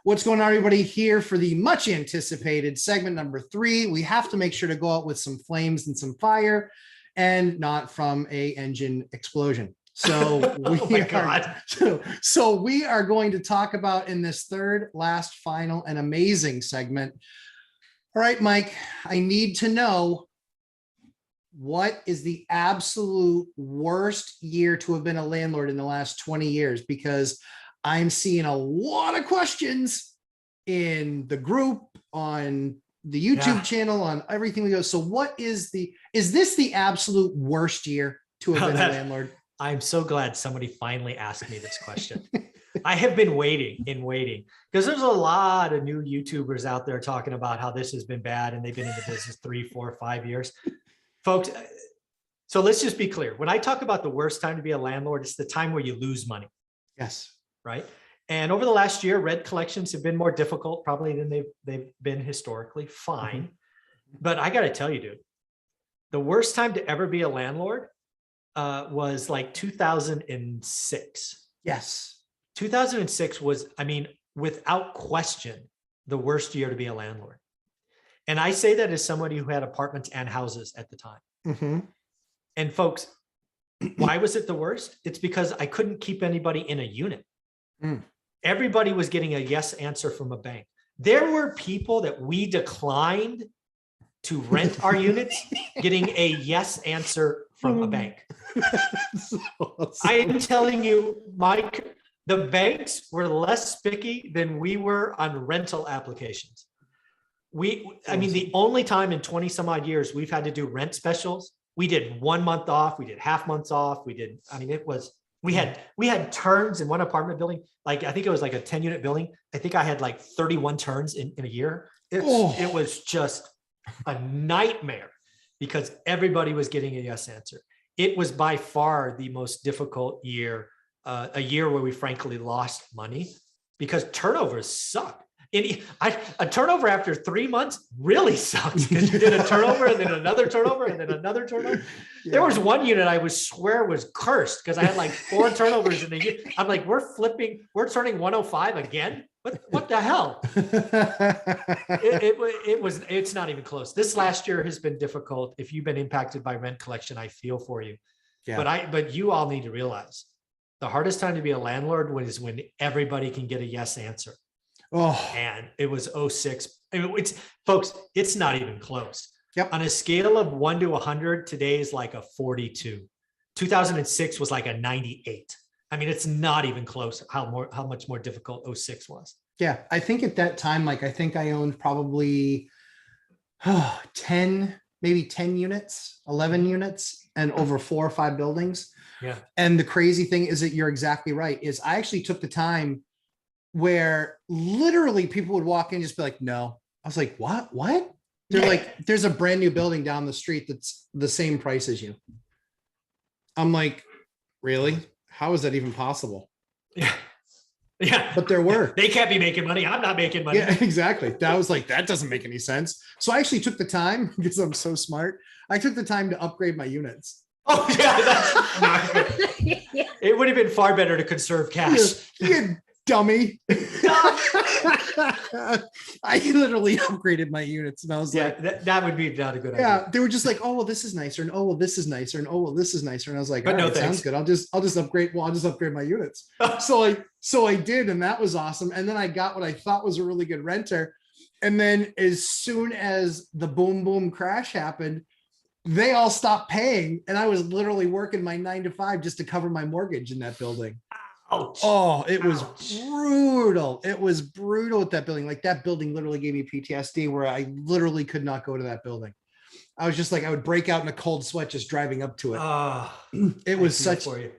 What's going on, everybody? Here for the much anticipated segment number 3. We have to make sure to go out with some flames and some fire and not from a engine explosion. So we are going to talk about in this third, last, final, and amazing segment. All right, Mike, I need to know, what is the absolute worst year to have been a landlord in the last 20 years? Because I'm seeing a lot of questions in the group, on the YouTube channel, on everything we go. So what is this the absolute worst year to have been a landlord? I'm so glad somebody finally asked me this question. I have been waiting because there's a lot of new YouTubers out there talking about how this has been bad and they've been in the business 3, 4, 5 years. Folks, so let's just be clear. When I talk about the worst time to be a landlord, it's the time where you lose money. Yes. Right. And over the last year, rent collections have been more difficult probably than they've been historically. Fine. But I got to tell you, dude, the worst time to ever be a landlord was like 2006. Yes. 2006 was, I mean, without question, the worst year to be a landlord. And I say that as somebody who had apartments and houses at the time. And folks, why was it the worst? It's because I couldn't keep anybody in a unit. Everybody was getting a yes answer from a bank. There were people that we declined to rent our units getting a yes answer from a bank. I am telling you, Mike, the banks were less spicky than we were on rental applications. I mean, the only time in 20 some odd years we've had to do rent specials, we did 1 month off, we did half months off. We had turns in one apartment building. Like, I think it was like a 10-unit building. I think I had like 31 turns in a year. It was just a nightmare because everybody was getting a yes answer. It was by far the most difficult year, a year where we frankly lost money because turnovers suck. A turnover after 3 months really sucks because you did a turnover and then another turnover and then another turnover. Yeah. There was one unit I would swear was cursed because I had like 4 turnovers in a year. I'm like, we're turning 105 again. What the hell? It's not even close. This last year has been difficult. If you've been impacted by rent collection, I feel for you. Yeah. But you all need to realize the hardest time to be a landlord is when everybody can get a yes answer. And it was 06. Folks, it's not even close. Yep. On a scale of 1 to 100, today is like a 42. 2006 was like a 98. I mean, it's not even close how much more difficult 06 was. Yeah. I think at that time, like, I think I owned probably 10 units, 11 units, and over 4 or 5 buildings. Yeah. And the crazy thing is that you're exactly right, is I actually took the time where literally people would walk in and just be like, no. I was like, what? They're like, there's a brand new building down the street that's the same price as you. I'm like, really? How is that even possible? Yeah. Yeah. But there were. They can't be making money. I'm not making money. Yeah, exactly. That was like, that doesn't make any sense. So I actually took the time, because I'm so smart, I took the time to upgrade my units. Oh, yeah. That's not good. It would have been far better to conserve cash. Yeah. Dummy. I literally upgraded my units and I was like, that would be not a good idea. Yeah, they were just like, oh well, this is nicer, and oh well, this is nicer, and oh well, this is nicer, and I was like, but no, sounds good. I'll just upgrade. Well, I'll just upgrade my units. So I did, and that was awesome. And then I got what I thought was a really good renter, and then as soon as the boom crash happened, they all stopped paying, and I was literally working my 9 to 5 just to cover my mortgage in that building. Ouch. Oh, it was brutal. It was brutal at that building. Like, that building literally gave me PTSD, where I literally could not go to that building. I was just like, I would break out in a cold sweat just driving up to it. It was such a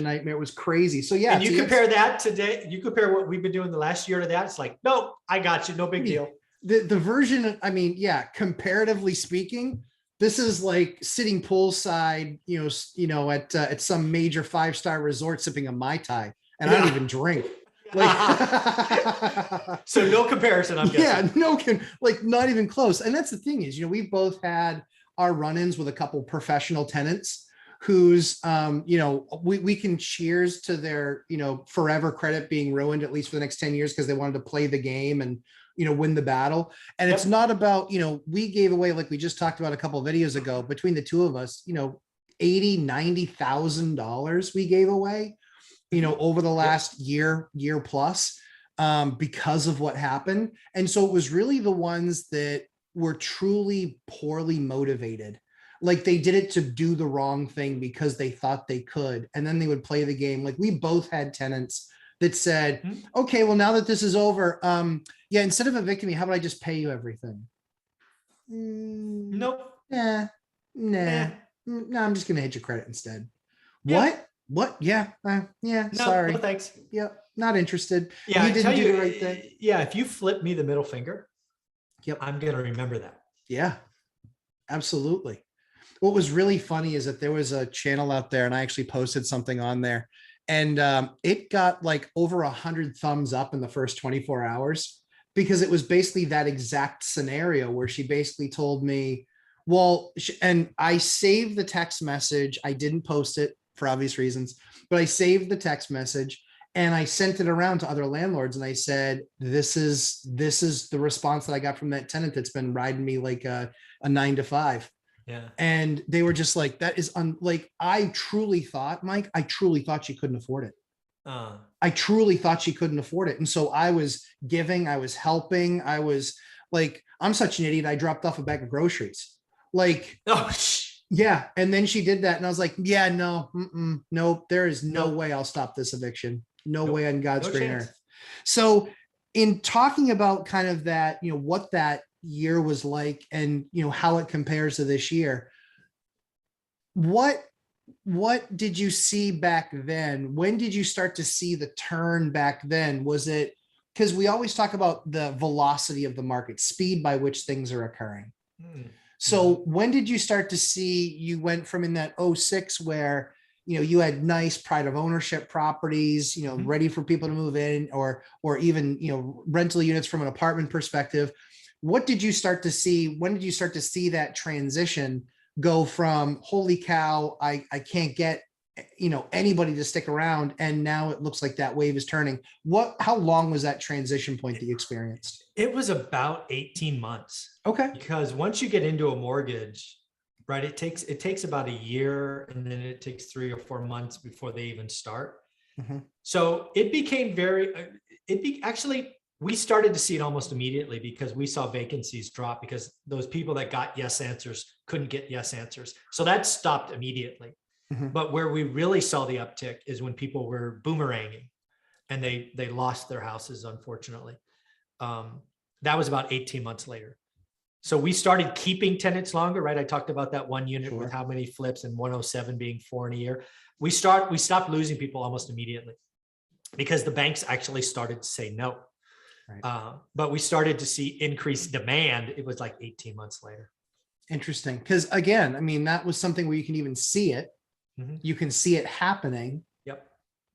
nightmare. It was crazy. So yeah. And you compare that today, you compare what we've been doing the last year to that. It's like, no, I got you. No big deal. The version, I mean, yeah, comparatively speaking, this is like sitting poolside, at some major 5-star resort sipping a Mai Tai, and I don't even drink. Like, so no comparison, I'm guessing. Yeah, not even close. And that's the thing is, we've both had our run-ins with a couple professional tenants who's, we can cheers to their, forever credit being ruined, at least for the next 10 years, because they wanted to play the game and, win the battle. And it's Yep. not about, we gave away, like we just talked about a couple of videos ago, between the two of us, $80,000-$90,000 we gave away, over the last year plus, because of what happened. And so it was really the ones that were truly poorly motivated. Like they did it to do the wrong thing because they thought they could. And then they would play the game. Like we both had tenants that said, okay, well, now that this is over, instead of evicting me, how about I just pay you everything? Nope. Nah, no, I'm just going to hit your credit instead. Yeah. What? Yeah. No, Sorry. no, thanks. Yeah. Not interested. Yeah. You didn't do the right thing. Yeah. If you flip me the middle finger, yep, I'm going to remember that. Yeah, absolutely. What was really funny is that there was a channel out there and I actually posted something on there and it got like over 100 thumbs up in the first 24 hours because it was basically that exact scenario where she basically told me, well, and I saved the text message. I didn't post it for obvious reasons, but I saved the text message and I sent it around to other landlords. And I said, this is the response that I got from that tenant that's been riding me like a 9 to 5. Yeah. And they were just like, that is like, I truly thought, Mike, she couldn't afford it. I truly thought she couldn't afford it. And so I was giving, I was helping. I was like, I'm such an idiot. I dropped off a bag of groceries. Like, yeah. And then she did that. And I was like, yeah, no, nope. There is no way I'll stop this eviction. No way on God's green earth. So in talking about kind of that, what that year was like and, how it compares to this year, what did you see back then? When did you start to see the turn back then? Was it, because we always talk about the velocity of the market, speed by which things are occurring. So when did you start to see, you went from in that 06 where, you had nice pride of ownership properties, ready for people to move in or even, rental units from an apartment perspective. What did you start to see? When did you start to see that transition go from, holy cow, I can't get, anybody to stick around. And now it looks like that wave is turning. How long was that transition point that you experienced? It was about 18 months. Okay. Because once you get into a mortgage, right, it takes about a year and then it takes 3 or 4 months before they even start. So it became actually, we started to see it almost immediately because we saw vacancies drop because those people that got yes answers couldn't get yes answers. So that stopped immediately. But where we really saw the uptick is when people were boomeranging and they lost their houses, unfortunately. That was about 18 months later. So we started keeping tenants longer, right? I talked about that one unit with how many flips and 107 being 4 in a year. We stopped losing people almost immediately because the banks actually started to say no. Right. But we started to see increased demand. It was like 18 months later. Interesting. Because again, I mean, that was something where you can even see it. You can see it happening. Yep.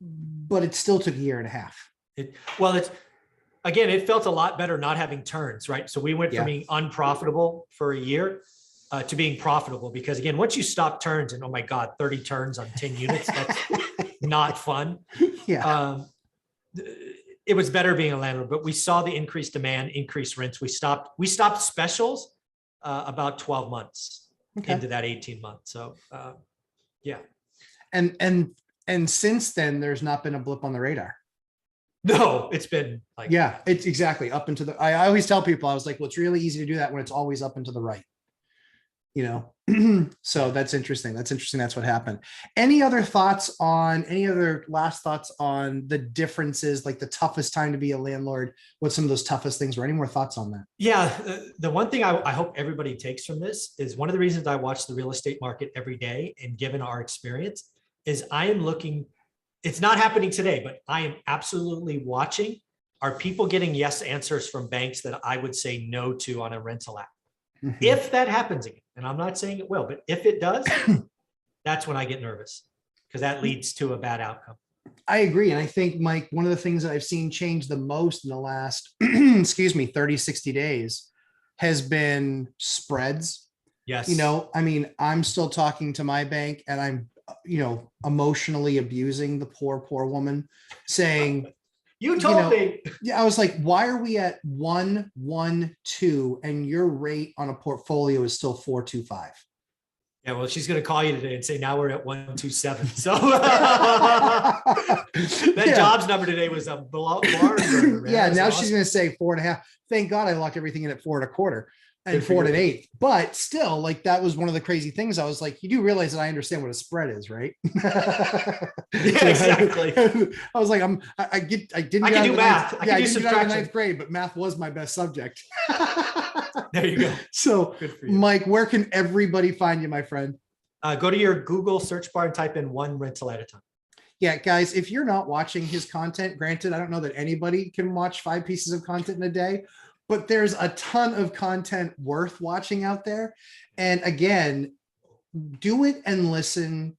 But it still took a year and a half. It felt a lot better not having turns, right? So we went from being unprofitable for a year to being profitable because again, once you stop turns and oh my God, 30 turns on 10 units, that's not fun. Yeah. It was better being a landlord, but we saw the increased demand, increased rents. We stopped specials about 12 months into that 18 months. So yeah. And since then, there's not been a blip on the radar. No, it's been like, it's exactly up into the, I always tell people, I was like, well, it's really easy to do that when it's always up and to the right, so that's interesting. That's what happened. Any other last thoughts on the differences, like the toughest time to be a landlord, what some of those toughest things were? Any more thoughts on that? Yeah. The one thing I hope everybody takes from this is one of the reasons I watch the real estate market every day. And given our experience is I am looking, it's not happening today, but I am absolutely watching. Are people getting yes answers from banks that I would say no to on a rental app? If that happens again, and I'm not saying it will, but if it does, that's when I get nervous because that leads to a bad outcome. I agree. And I think, Mike, one of the things that I've seen change the most in the last, 30, 60 days has been spreads. Yes. I mean, I'm still talking to my bank and I'm, emotionally abusing the poor woman saying, You you told know, me. yeah, I was like, why are we at 112 and your rate on a portfolio is still 425? Yeah, well, she's going to call you today and say, now we're at 127. So that Yeah. jobs number today was a barn burner, man. Yeah, That was now awesome. she's going to say 4.5. Thank God I locked everything in at 4.25 and Good for 4.125. you. But still, like that was one of the crazy things. I was like, you do realize that I understand what a spread is, right? Yeah, exactly. I was like, I didn't I get can out do of the math. ninth, I yeah, can I do didn't get out of the subtraction. ninth grade, but math was my best subject. There you go. So, Good for you. Mike, where can everybody find you, my friend? Go to your Google search bar and type in one rental at a time. Yeah, guys, if you're not watching his content, granted, I don't know that anybody can watch 5 pieces of content in a day, but there's a ton of content worth watching out there. And again, do it and listen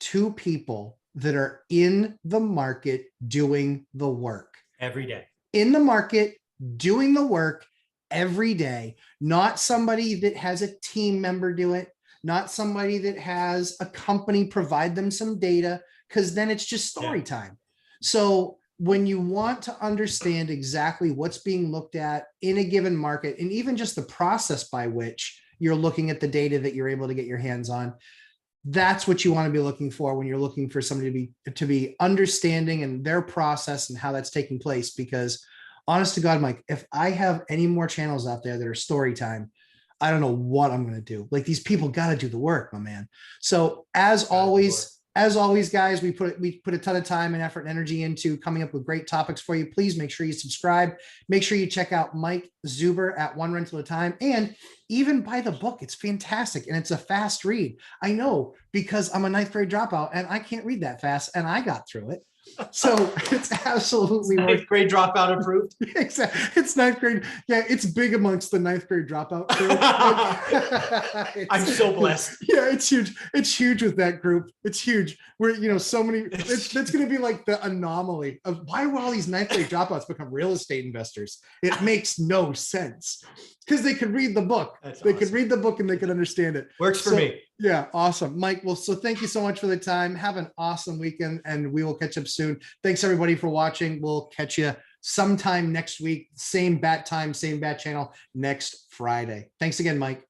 to people that are in the market doing the work. Every day. In the market, doing the work every day, not somebody that has a team member do it, not somebody that has a company provide them some data, because then it's just story time. So when you want to understand exactly what's being looked at in a given market, and even just the process by which you're looking at the data that you're able to get your hands on, that's what you want to be looking for when you're looking for somebody to be understanding and their process and how that's taking place. Because honest to God, Mike, if I have any more channels out there that are story time, I don't know what I'm going to do. Like, these people got to do the work, my man. So as always, guys, we put a ton of time and effort and energy into coming up with great topics for you. Please make sure you subscribe. Make sure you check out Mike Zuber at One Rental at a Time, and even buy the book. It's fantastic and it's a fast read. I know, because I'm a ninth grade dropout and I can't read that fast, and I got through it. So it's absolutely Ninth grade dropout approved. Exactly. It's ninth grade. Yeah, it's big amongst the ninth grade dropout crew. I'm so blessed. Yeah, it's huge. It's huge with that group. It's huge. We're, so many. That's going to be like the anomaly of why do all these ninth grade dropouts become real estate investors? It makes no sense, because they could read the book. They could read the book and they could understand it. Works for me. Yeah, awesome. Mike, well, so thank you so much for the time. Have an awesome weekend, and we will catch up soon. Thanks, everybody, for watching. We'll catch you sometime next week. Same bat time, same bat channel next Friday. Thanks again, Mike.